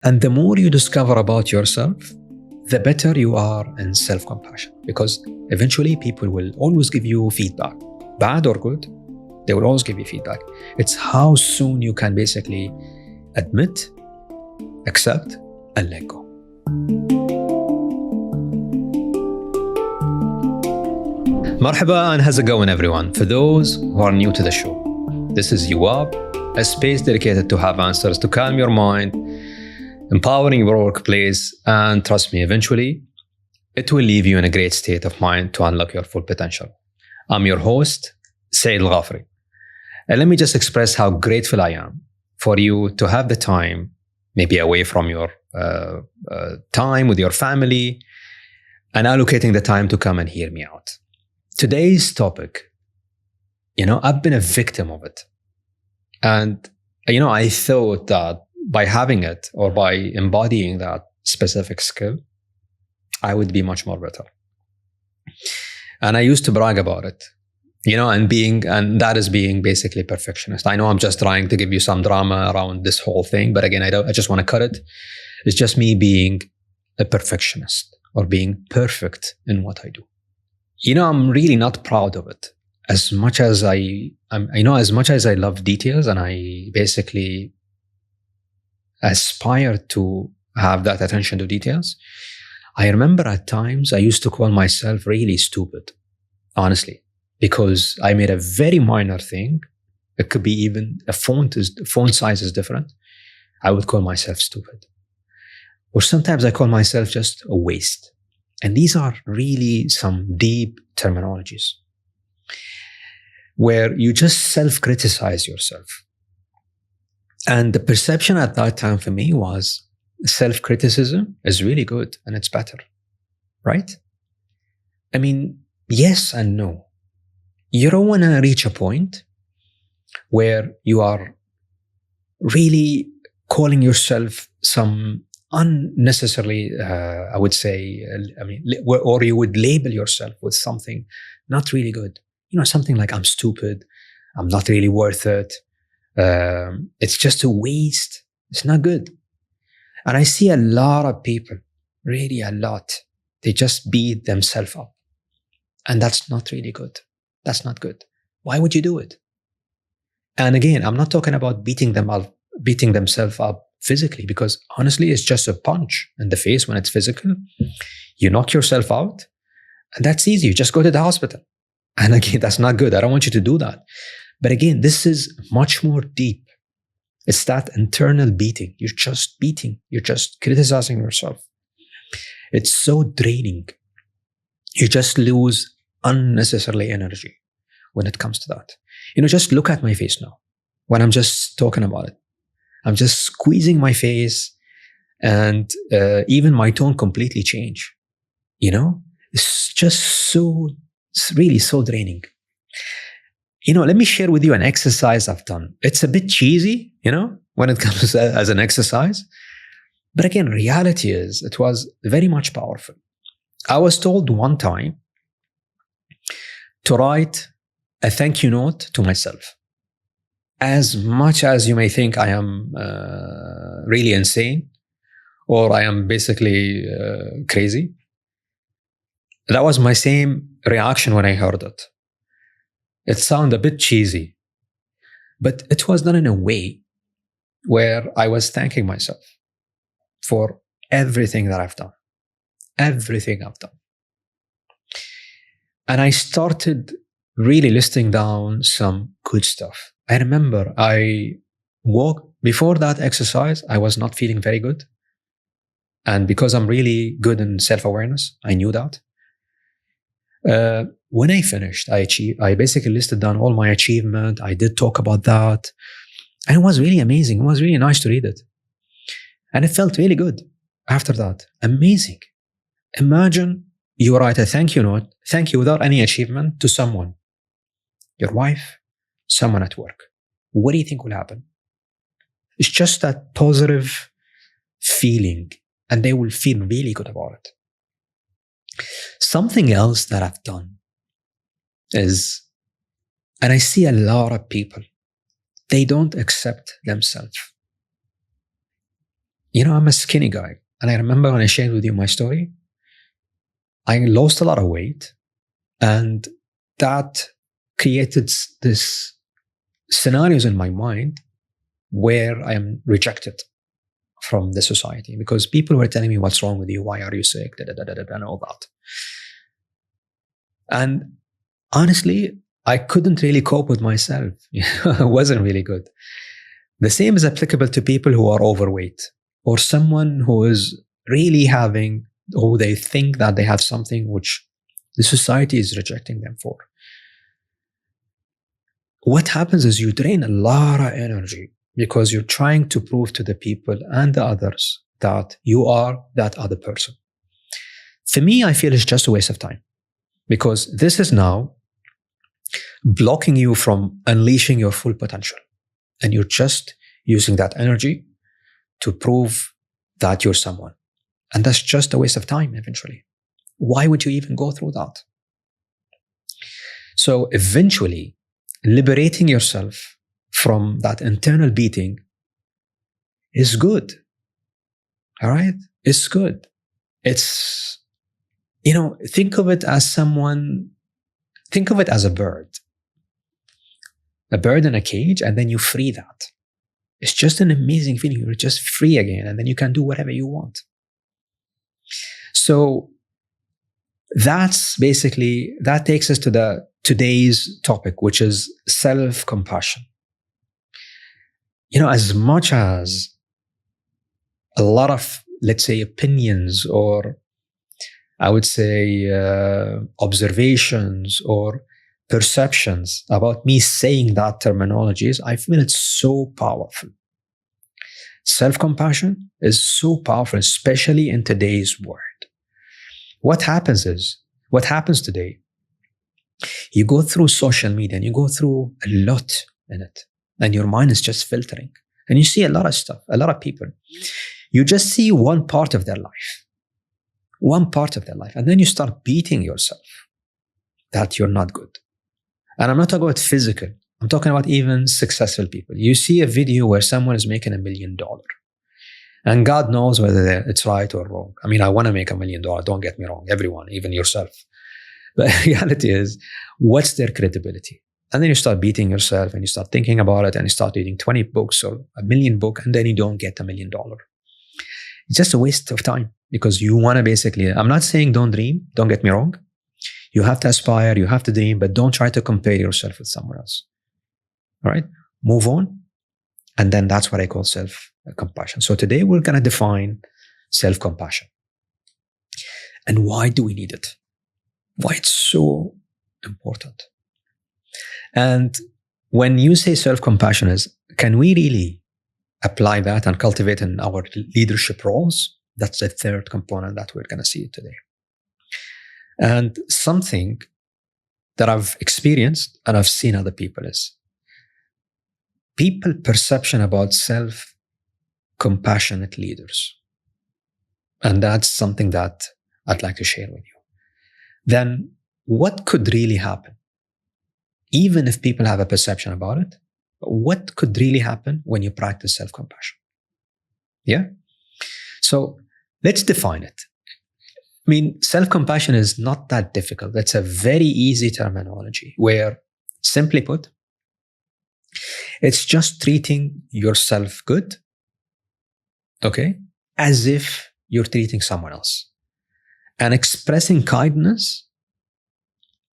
And the more you discover about yourself, the better you are in self-compassion. Because eventually people will always give you feedback, bad or good, they will always give you feedback. It's how soon you can basically admit, accept, and let go. Marhaba, and how's it going, everyone? For those who are new to the show, this is Yuwab, a space dedicated to have answers to calm your mind, empowering your workplace, and trust me, eventually, it will leave you in a great state of mind to unlock your full potential. I'm your host, Saeed Alghafri. And let me just express how grateful I am for you to have the time, maybe away from your time with your family, and allocating the time to come and hear me out. Today's topic, I've been a victim of it. And, I thought that by having it or by embodying that specific skill, I would be much more better. And I used to brag about it, and that is being basically perfectionist. I know I'm just trying to give you some drama around this whole thing, but again, I just want to cut it. It's just me being a perfectionist or being perfect in what I do. I'm really not proud of it. As much as I love details, and I basically aspire to have that attention to details, I remember at times I used to call myself really stupid, honestly, because I made a very minor thing. It could be even a font size is different. I would call myself stupid. Or sometimes I call myself just a waste. And these are really some deep terminologies where you just self-criticize yourself. And the perception at that time for me was self-criticism is really good and it's better, right? I mean, yes and no. You don't want to reach a point where you are really calling yourself some unnecessarily, I would say, or you would label yourself with something not really good. Something like, I'm stupid, I'm not really worth it. It's just a waste. It's not good. And I see a lot of people, really a lot, they just beat themselves up. And that's not really good. That's not good. Why would you do it? And again, I'm not talking about beating themselves up physically, because honestly, it's just a punch in the face when it's physical. You knock yourself out, and that's easy. You just go to the hospital. And again, that's not good. I don't want you to do that. But again, this is much more deep. It's that internal beating. You're just beating. You're just criticizing yourself. It's so draining. You just lose unnecessarily energy when it comes to that. Just look at my face now when I'm just talking about it. I'm just squeezing my face, and even my tone completely change. It's just it's really so draining. Let me share with you an exercise I've done. It's a bit cheesy, when it comes as an exercise. But again, reality is it was very much powerful. I was told one time to write a thank you note to myself. As much as you may think I am really insane, or I am basically crazy, that was my same reaction when I heard it. It sounded a bit cheesy, but it was done in a way where I was thanking myself for everything that I've done. Everything I've done. And I started really listing down some good stuff. I remember before that exercise, I was not feeling very good. And because I'm really good in self-awareness, I knew that. When I finished, I basically listed down all my achievement. I did talk about that. And it was really amazing. It was really nice to read it. And it felt really good after that. Amazing. Imagine you write a thank you note, thank you without any achievement, to someone. Your wife, someone at work. What do you think will happen? It's just that positive feeling, and they will feel really good about it. Something else that I've done is, and I see a lot of people, they don't accept themselves. I'm a skinny guy. And I remember when I shared with you my story, I lost a lot of weight, and that created this scenarios in my mind where I am rejected from the society because people were telling me, what's wrong with you? Why are you sick? And all that. And honestly, I couldn't really cope with myself. It wasn't really good. The same is applicable to people who are overweight or someone who is really having, or they think that they have something which the society is rejecting them for. What happens is you drain a lot of energy because you're trying to prove to the people and the others that you are that other person. For me, I feel it's just a waste of time because this is now blocking you from unleashing your full potential. And you're just using that energy to prove that you're someone. And that's just a waste of time eventually. Why would you even go through that? So eventually, liberating yourself from that internal beating is good. All right? It's good. It's, think of it as a bird. A bird in a cage, and then you free that. It's just an amazing feeling. You're just free again, and then you can do whatever you want. So that takes us to today's topic, which is self-compassion. As much as a lot of, let's say, opinions or I would say observations or perceptions about me saying that terminologies, I feel it's so powerful. Self-compassion is so powerful, especially in today's world. What happens today, you go through social media and you go through a lot in it, and your mind is just filtering. And you see a lot of stuff, a lot of people. You just see one part of their life. And then you start beating yourself that you're not good. And I'm not talking about physical. I'm talking about even successful people. You see a video where someone is making $1 million. And God knows whether it's right or wrong. I mean, I want to make $1 million. Don't get me wrong. Everyone, even yourself. But the reality is, what's their credibility? And then you start beating yourself and you start thinking about it and you start reading 20 books or 1 million books, and then you don't get $1 million. It's just a waste of time because you want to basically, I'm not saying don't dream. Don't get me wrong. You have to aspire, you have to dream, but don't try to compare yourself with someone else. All right? Move on. And then that's what I call self-compassion. So today we're going to define self-compassion. And why do we need it? Why it's so important. And when you say self-compassion can we really apply that and cultivate in our leadership roles? That's the third component that we're going to see today. And something that I've experienced and I've seen other people is people perception about self-compassionate leaders. And that's something that I'd like to share with you. Then what could really happen? Even if people have a perception about it, what could really happen when you practice self-compassion? Yeah? So let's define it. I mean, self-compassion is not that difficult. That's a very easy terminology where, simply put, it's just treating yourself good, okay, as if you're treating someone else. And expressing kindness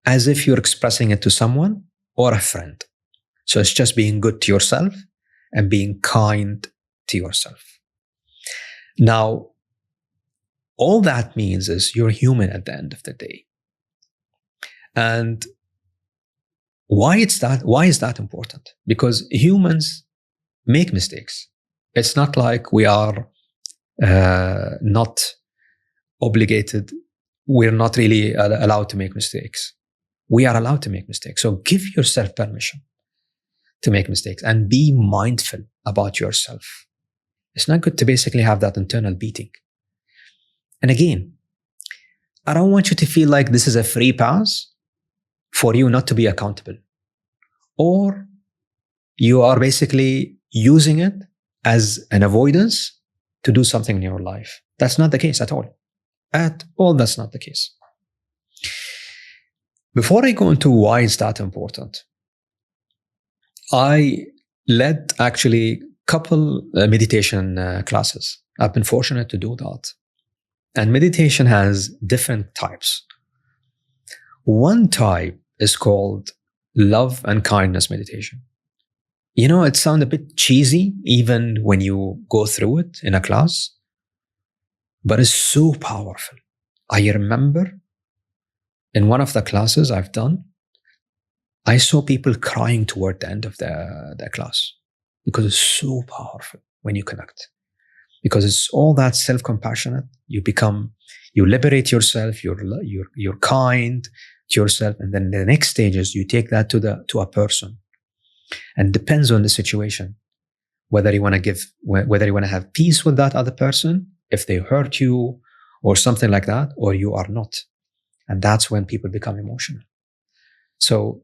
as if you're expressing it to someone or a friend. So it's just being good to yourself and being kind to yourself. Now, all that means is you're human at the end of the day. And why is that important? Because humans make mistakes. It's not like we are not obligated. We're not really allowed to make mistakes. We are allowed to make mistakes. So give yourself permission to make mistakes and be mindful about yourself. It's not good to basically have that internal beating. And again, I don't want you to feel like this is a free pass for you not to be accountable. Or you are basically using it as an avoidance to do something in your life. That's not the case at all. At all, that's not the case. Before I go into why is that important, I led actually couple meditation classes. I've been fortunate to do that. And meditation has different types. One type is called love and kindness meditation. You know, it sounds a bit cheesy even when you go through it in a class, but it's so powerful. I remember in one of the classes I've done, I saw people crying toward the end of the class because it's so powerful when you connect. Because it's all that self-compassionate. You liberate yourself, you're kind to yourself, and then the next stage is you take that to a person. And it depends on the situation, whether you want to have peace with that other person, if they hurt you or something like that, or you are not. And that's when people become emotional. So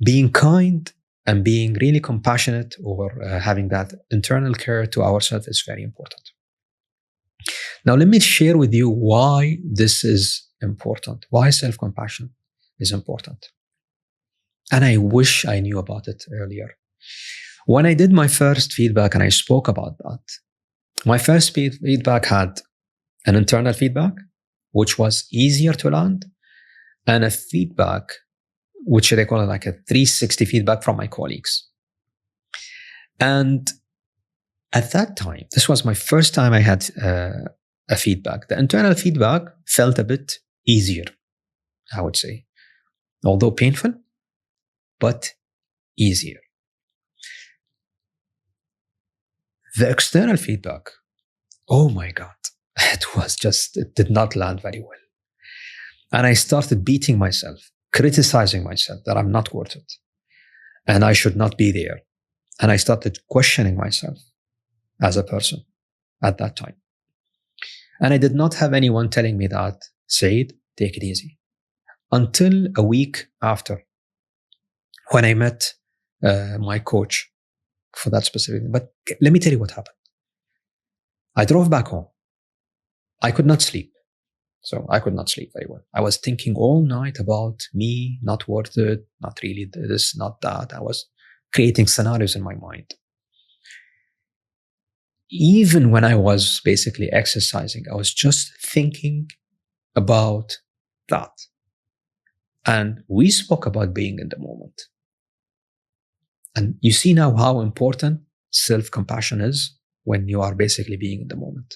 being kind and being really compassionate or having that internal care to ourselves is very important. Now, let me share with you why this is important, why self-compassion is important. And I wish I knew about it earlier. When I did my first feedback and I spoke about that, my first feedback had an internal feedback, which was easier to land, and a feedback, which they call it like a 360 feedback from my colleagues. And at that time, this was my first time I had a feedback. The internal feedback felt a bit easier, I would say, although painful, but easier. The external feedback, oh my God, it did not land very well. And I started beating myself, criticizing myself that I'm not worth it and I should not be there. And I started questioning myself as a person at that time. And I did not have anyone telling me that, Saeed, take it easy. Until a week after, when I met my coach for that specific thing. But let me tell you what happened. I drove back home. I could not sleep. So I could not sleep very well. I was thinking all night about me, not worth it, not really this, not that. I was creating scenarios in my mind. Even when I was basically exercising, I was just thinking about that. And we spoke about being in the moment. And you see now how important self-compassion is when you are basically being in the moment.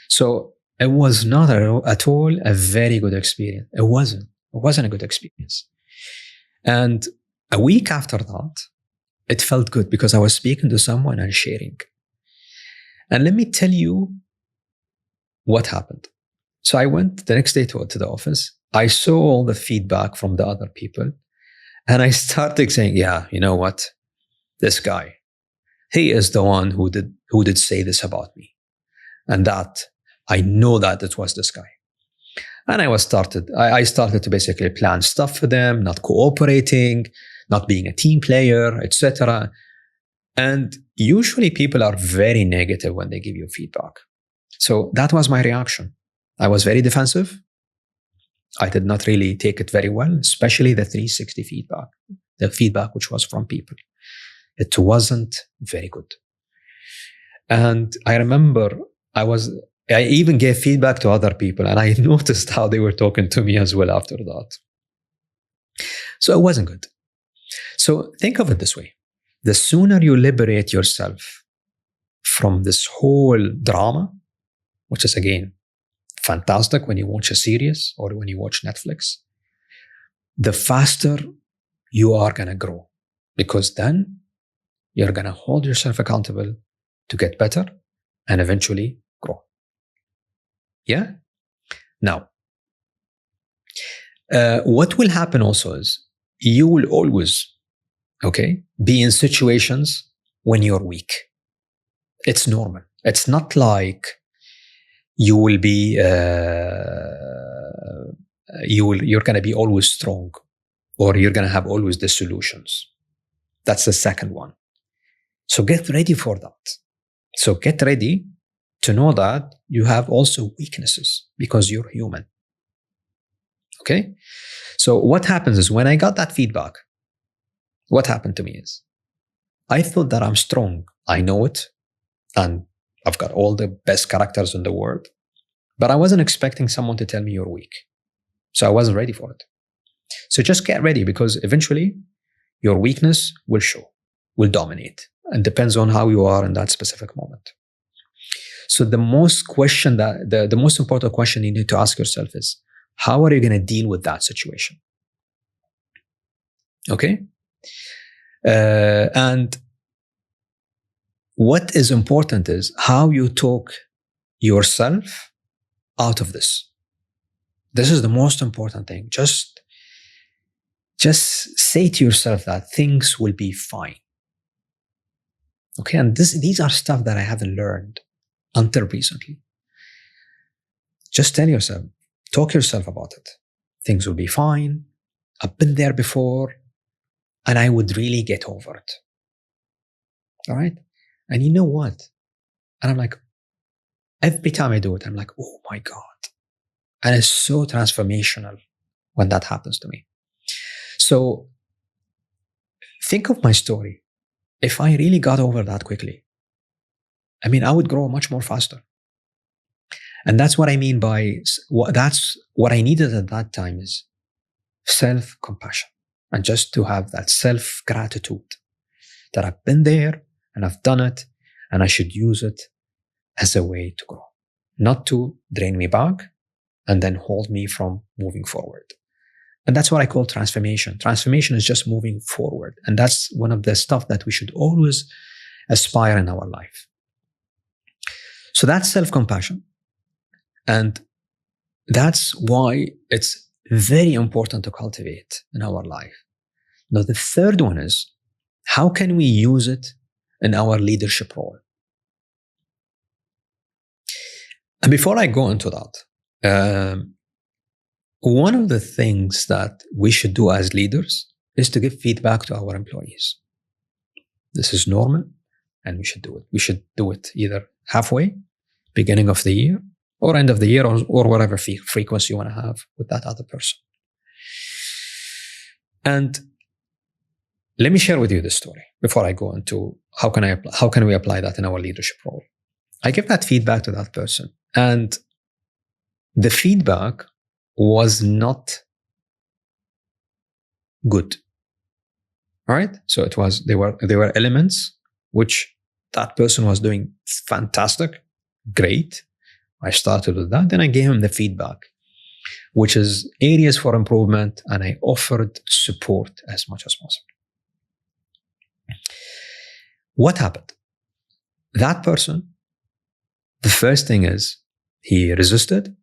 So it was not at all a very good experience. It wasn't a good experience. And a week after that, it felt good because I was speaking to someone and sharing. And let me tell you what happened. So I went the next day to the office. I saw all the feedback from the other people. And I started saying, yeah, you know what? This guy, he is the one who did say this about me. And that, I know that it was this guy. And I started to basically plan stuff for them, not cooperating, not being a team player, etc. And usually people are very negative when they give you feedback. So that was my reaction. I was very defensive. I did not really take it very well, especially the 360 feedback, the feedback which was from people. It wasn't very good. And I remember I even gave feedback to other people, and I noticed how they were talking to me as well after that. So it wasn't good. So think of it this way. The sooner you liberate yourself from this whole drama, which is again fantastic when you watch a series or when you watch Netflix, the faster you are going to grow, because then you're going to hold yourself accountable to get better and eventually grow. Yeah? Now, what will happen also is you will always, be in situations when you're weak. It's normal. It's not like you will be, you're going to be always strong, or you're going to have always the solutions. That's the second one. So get ready for that. So get ready to know that you have also weaknesses because you're human. Okay? So what happens is when I got that feedback, what happened to me is I thought that I'm strong. I know it. And I've got all the best characters in the world. But I wasn't expecting someone to tell me you're weak. So I wasn't ready for it. So just get ready, because eventually your weakness will show, will dominate. And depends on how you are in that specific moment. So the most important question you need to ask yourself is, how are you going to deal with that situation? Okay? And what is important is how you talk yourself out of this. This is the most important thing. Just say to yourself that things will be fine. Okay, and these are stuff that I haven't learned until recently. Just tell yourself, talk yourself about it. Things will be fine. I've been there before, and I would really get over it. All right? And you know what? And I'm like, every time I do it, I'm like, oh my God. And it's so transformational when that happens to me. So think of my story. If I really got over that quickly, I mean, I would grow much more faster. And that's what I mean by, that's what I needed at that time is self-compassion. And just to have that self-gratitude that I've been there and I've done it, and I should use it as a way to grow, not to drain me back and then hold me from moving forward. And that's what I call transformation. Transformation is just moving forward. And that's one of the stuff that we should always aspire in our life. So that's self-compassion. And that's why it's very important to cultivate in our life. Now, the third one is, how can we use it in our leadership role? And before I go into that, one of the things that we should do as leaders is to give feedback to our employees. This is normal, and we should do it. We should do it either halfway, beginning of the year, or end of the year, or whatever frequency you want to have with that other person. And let me share with you this story before I go into how can we apply that in our leadership role. I give that feedback to that person, and the feedback was not good. All right? So there were elements which that person was doing fantastic, great. I started with that, then I gave him the feedback, which is areas for improvement, and I offered support as much as possible. What happened? That person, the first thing is he resisted,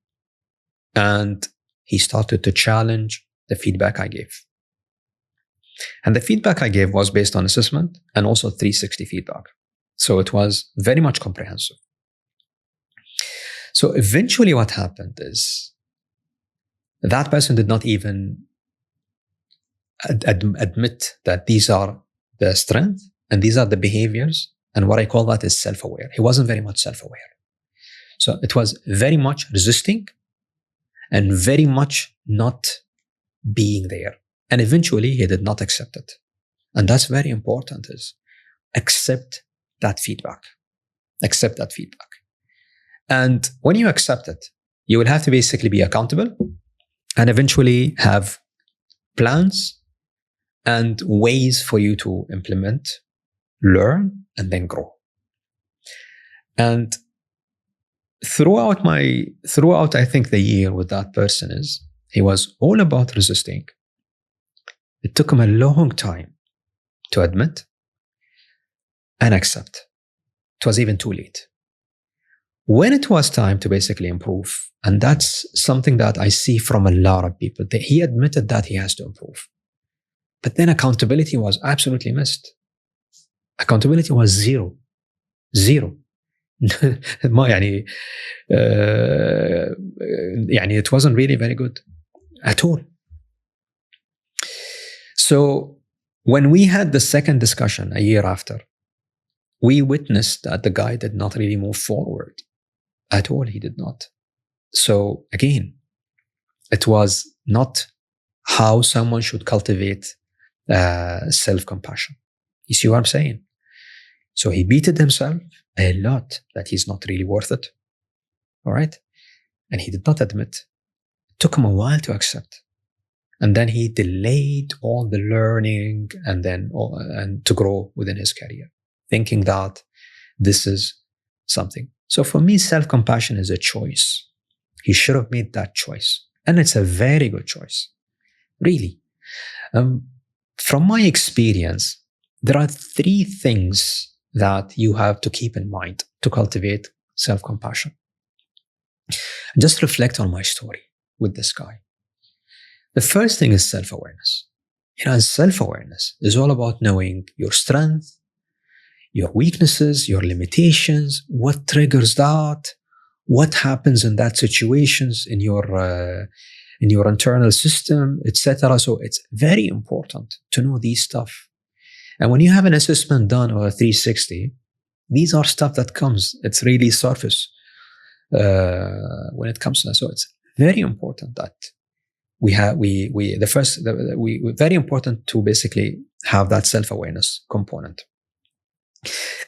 and he started to challenge the feedback I gave. And the feedback I gave was based on assessment and also 360 feedback. So it was very much comprehensive. So eventually what happened is that person did not even admit that these are the strengths and these are the behaviors. And what I call that is self-aware. He wasn't very much self-aware. So it was very much resisting and very much not being there. And eventually he did not accept it. And that's very important, is accept that feedback. Accept that feedback. And when you accept it, you will have to basically be accountable and eventually have plans and ways for you to implement, learn, and then grow. And throughout I think the year with that person is, he was all about resisting. It took him a long time to admit and accept. It was even too late. When it was time to basically improve, and that's something that I see from a lot of people, that he admitted that he has to improve. But then accountability was absolutely missed. Accountability was zero. يعني it wasn't really very good at all. So when we had the second discussion a year after, we witnessed that the guy did not really move forward at all. He did not. So again, it was not how someone should cultivate self-compassion. You see what I'm saying? So he beated himself a lot that he's not really worth it. All right? And he did not admit. It took him a while to accept. And then he delayed all the learning and to grow within his career, thinking that this is something. So for me, self-compassion is a choice. He should have made that choice. And it's a very good choice. Really. From my experience, there are 3 things that you have to keep in mind to cultivate self-compassion. Just reflect on my story with this guy. The first thing is self-awareness. And self-awareness is all about knowing your strength, your weaknesses, your limitations, what triggers that, what happens in that situations in your internal system, etc. So it's very important to know these stuff. And when you have an assessment done or a 360, these are stuff that comes. It's really surface when it comes to that. So it's very important that very important to basically have that self-awareness component.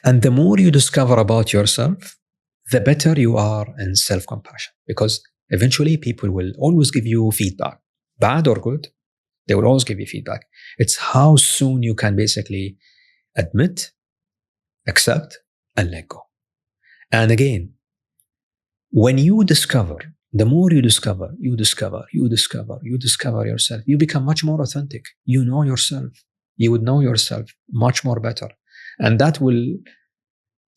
And the more you discover about yourself, the better you are in self-compassion, because eventually people will always give you feedback, bad or good. They will always give you feedback. It's how soon you can basically admit, accept, and let go. And again, when you discover, the more you discover yourself, you become much more authentic. You know yourself. You would know yourself much more better. And that will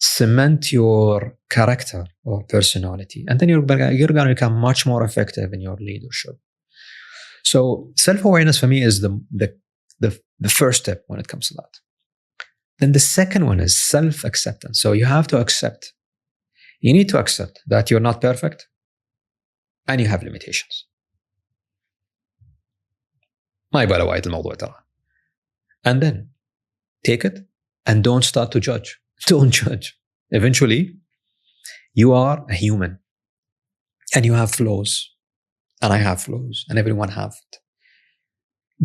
cement your character or personality. And then you're going to become much more effective in your leadership. So self-awareness for me is the first step when it comes to that. Then the second one is self-acceptance. So you have to accept. You need to accept that you're not perfect and you have limitations. ما يبالي وايد الموضوع ترى. And then take it and don't start to judge. Don't judge. Eventually, you are a human and you have flaws. And I have flaws, and everyone have it.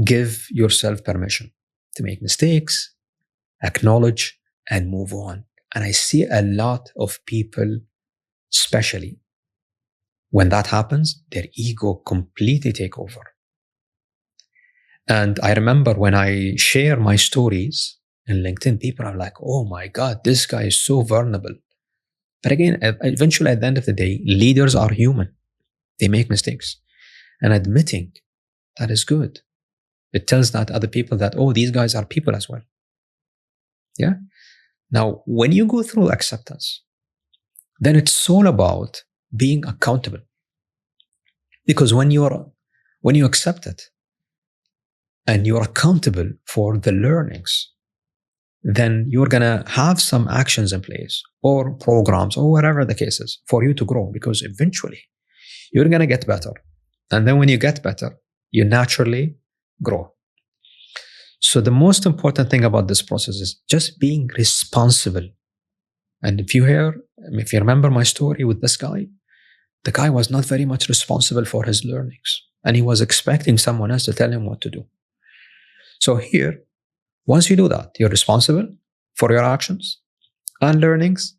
Give yourself permission to make mistakes, acknowledge, and move on. And I see a lot of people, especially when that happens, their ego completely take over. And I remember when I share my stories in LinkedIn, people are like, oh my God, this guy is so vulnerable. But again, eventually at the end of the day, leaders are human. They make mistakes. And admitting that is good. It tells that other people that, oh, these guys are people as well. Yeah. Now, when you go through acceptance, then it's all about being accountable. Because when you accept it and you're accountable for the learnings, then you're going to have some actions in place or programs or whatever the case is for you to grow, because eventually you're going to get better. And then when you get better, you naturally grow. So the most important thing about this process is just being responsible. And if you remember my story with this guy, the guy was not very much responsible for his learnings. And he was expecting someone else to tell him what to do. So here, once you do that, you're responsible for your actions and learnings,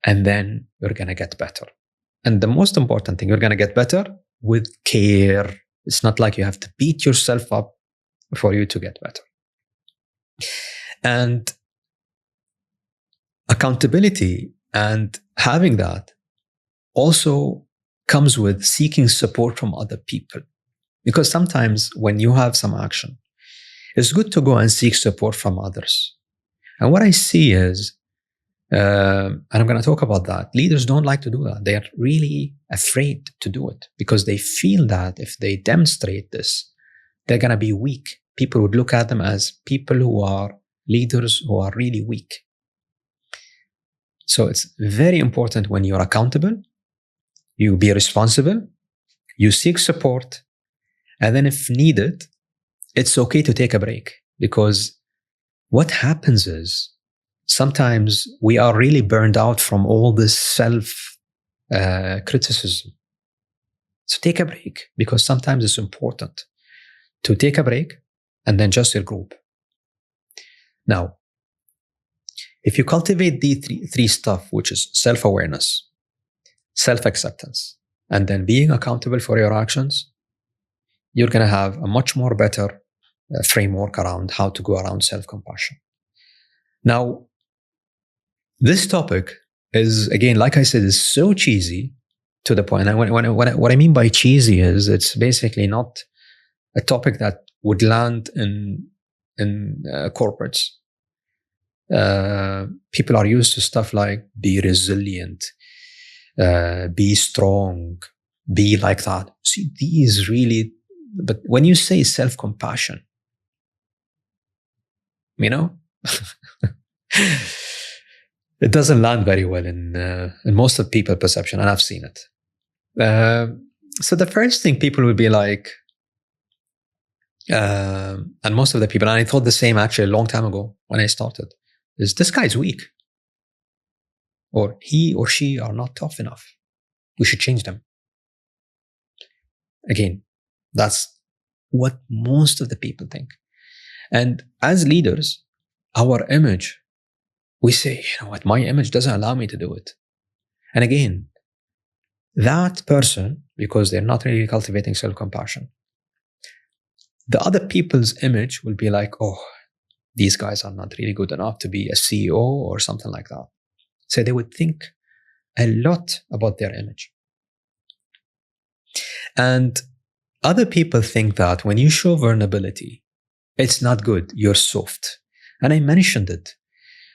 and then you're going to get better. And the most important thing, you're going to get better with care. It's not like you have to beat yourself up for you to get better. And accountability and having that also comes with seeking support from other people. Because sometimes when you have some action, it's good to go and seek support from others. And what I see is, and I'm going to talk about that, leaders don't like to do that. They are really afraid to do it because they feel that if they demonstrate this, they're going to be weak. People would look at them as people who are leaders who are really weak. So it's very important when you're accountable, you be responsible, you seek support, and then if needed, it's okay to take a break. Because what happens is, sometimes we are really burned out from all this criticism. So take a break, because sometimes it's important to take a break and then just regroup. Now, if you cultivate these three stuff, which is self-awareness, self-acceptance, and then being accountable for your actions, you're going to have a much more better framework around how to go around self-compassion. Now, this topic is, again, like I said, is so cheesy to the point. And what I mean by cheesy is it's basically not a topic that would land in corporates. People are used to stuff like be resilient, be strong, be like that. See, these really, but when you say self-compassion, you know, it doesn't land very well in most of people's perception, and I've seen it. So the first thing people would be like, and most of the people, and I thought the same actually a long time ago when I started, is this guy's weak, or he or she are not tough enough. We should change them. Again, that's what most of the people think. And as leaders, our image, we say, you know what, my image doesn't allow me to do it. And again, that person, because they're not really cultivating self-compassion, the other people's image will be like, oh, these guys are not really good enough to be a CEO or something like that. So they would think a lot about their image. And other people think that when you show vulnerability, it's not good, you're soft. And I mentioned it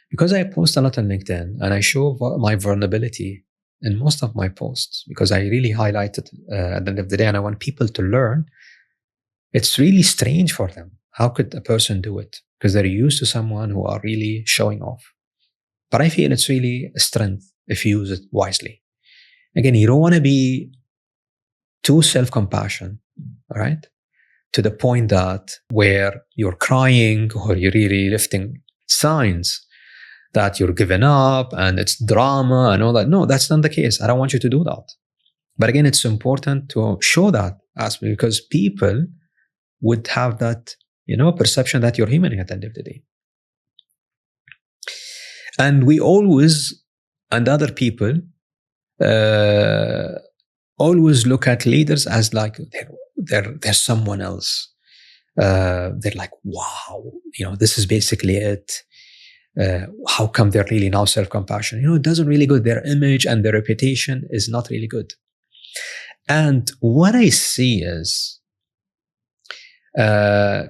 because I post a lot on LinkedIn and I show my vulnerability in most of my posts because I really highlight it at the end of the day, and I want people to learn. It's really strange for them. How could a person do it? Because they're used to someone who are really showing off. But I feel it's really a strength if you use it wisely. Again, you don't want to be too self-compassion, all right? To the point that where you're crying or you're really lifting signs that you're giving up and it's drama and all that. No, that's not the case. I don't want you to do that. But again, it's important to show that aspect because people would have that, perception that you're human at the end of the day. And we always, and other people, always look at leaders as like they're someone else. They're like, wow, this is basically it. How come they're really now self-compassion? It doesn't really good. Their image and their reputation is not really good. And what I see is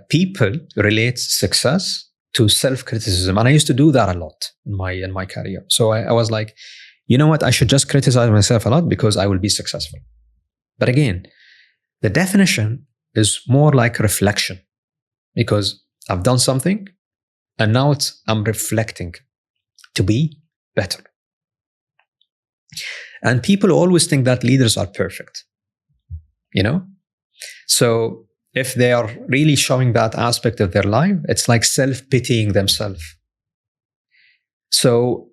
people relate success to self-criticism. And I used to do that a lot in my career. So I was like, you know what? I should just criticize myself a lot because I will be successful. But again, the definition is more like reflection because I've done something and now I'm reflecting to be better. And people always think that leaders are perfect, So if they are really showing that aspect of their life, it's like self-pitying themselves. So,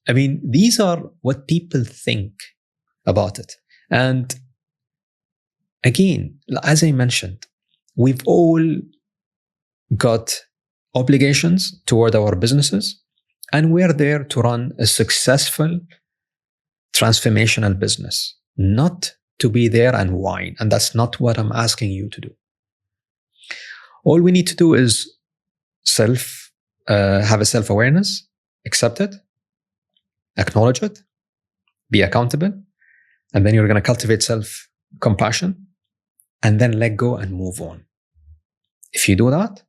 these are what people think about it. And again, as I mentioned, we've all got obligations toward our businesses, and we're there to run a successful transformational business, not to be there and whine. And that's not what I'm asking you to do. All we need to do is have a self-awareness, accept it, acknowledge it, be accountable, and then you're going to cultivate self-compassion, and then let go and move on. If you do that,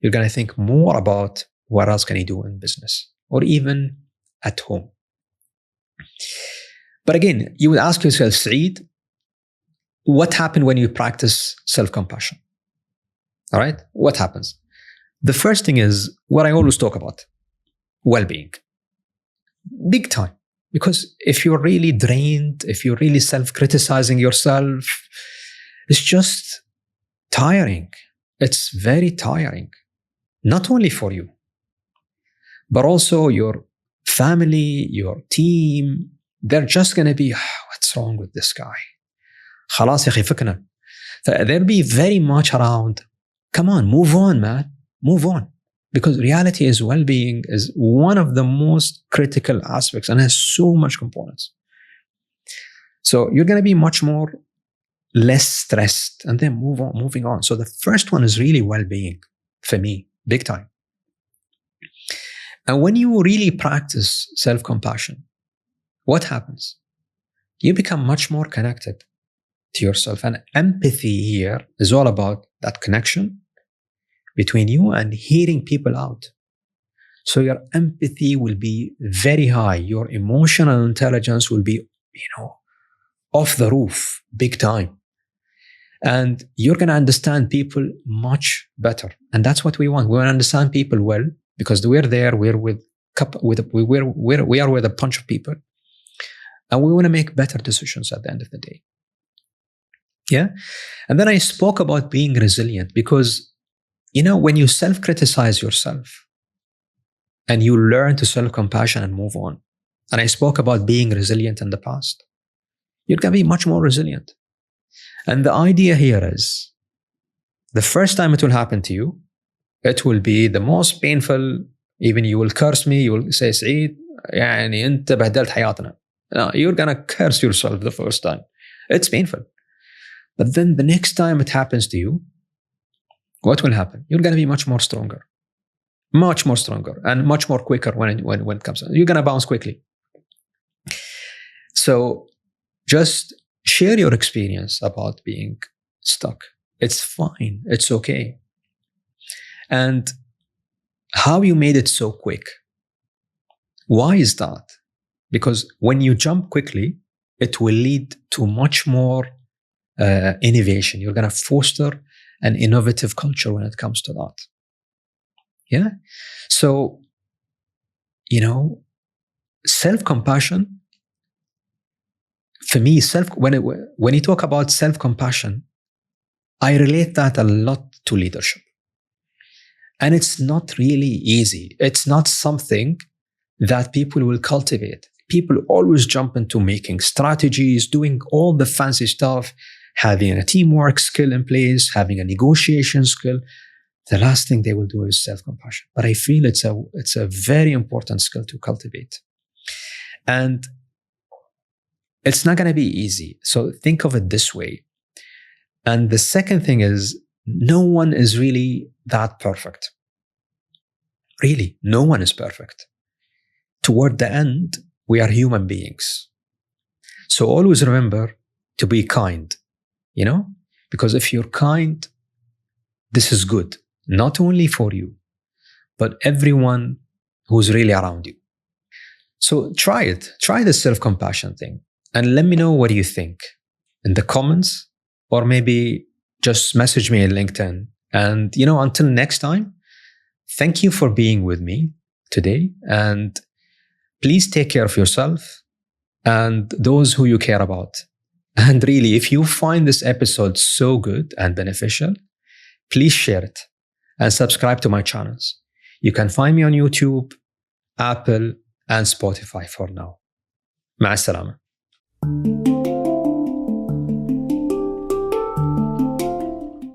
you're going to think more about what else can you do in business or even at home. But again, you would ask yourself, Saeed, what happened when you practice self-compassion? All right? What happens? The first thing is what I always talk about, well-being. Big time. Because if you're really drained, if you're really self-criticizing yourself, it's just tiring. It's very tiring. Not only for you, but also your family, your team, they're just going to be, what's wrong with this guy? خلاص يا أخي فكنا. They'll be very much around, come on, move on, man, move on. Because reality is well-being is one of the most critical aspects and has so much components. So you're going to be much more less stressed and then moving on. So the first one is really well-being for me, big time. And when you really practice self-compassion, what happens? You become much more connected to yourself. And empathy here is all about that connection between you and hearing people out. So your empathy will be very high. Your emotional intelligence will be, off the roof, big time. And you're going to understand people much better. And that's what we want. We want to understand people well because we're there. We are with a bunch of people. And we want to make better decisions at the end of the day. Yeah. And then I spoke about being resilient because, when you self-criticize yourself and you learn to self-compassion and move on, and I spoke about being resilient in the past, you're going to be much more resilient. And the idea here is the first time it will happen to you, it will be the most painful. Even you will curse me. You will say, Saeed, يعني أنت بهدلت حياتنا. No, you're going to curse yourself the first time. It's painful. But then the next time it happens to you, what will happen? You're going to be much more stronger and much more quicker when it comes. You're going to bounce quickly. So just share your experience about being stuck. It's fine. It's okay. And how you made it so quick. Why is that? Because when you jump quickly, it will lead to much more innovation. You're going to foster an innovative culture when it comes to that. Yeah. So, self-compassion, for me, when you talk about self-compassion, I relate that a lot to leadership. And it's not really easy. It's not something that people will cultivate. People always jump into making strategies, doing all the fancy stuff, having a teamwork skill in place, having a negotiation skill. The last thing they will do is self-compassion. But I feel it's a very important skill to cultivate. And it's not going to be easy. So think of it this way. And the second thing is, no one is really that perfect. Really, no one is perfect. Toward the end, we are human beings. So always remember to be kind, because if you're kind, this is good, not only for you, but everyone who's really around you. So try it. Try the self-compassion thing. And let me know what you think in the comments, or maybe just message me on LinkedIn. And, until next time, thank you for being with me today. And please take care of yourself and those who you care about. And really, if you find this episode so good and beneficial, please share it and subscribe to my channels. You can find me on YouTube, Apple, and Spotify for now. مع السلامة.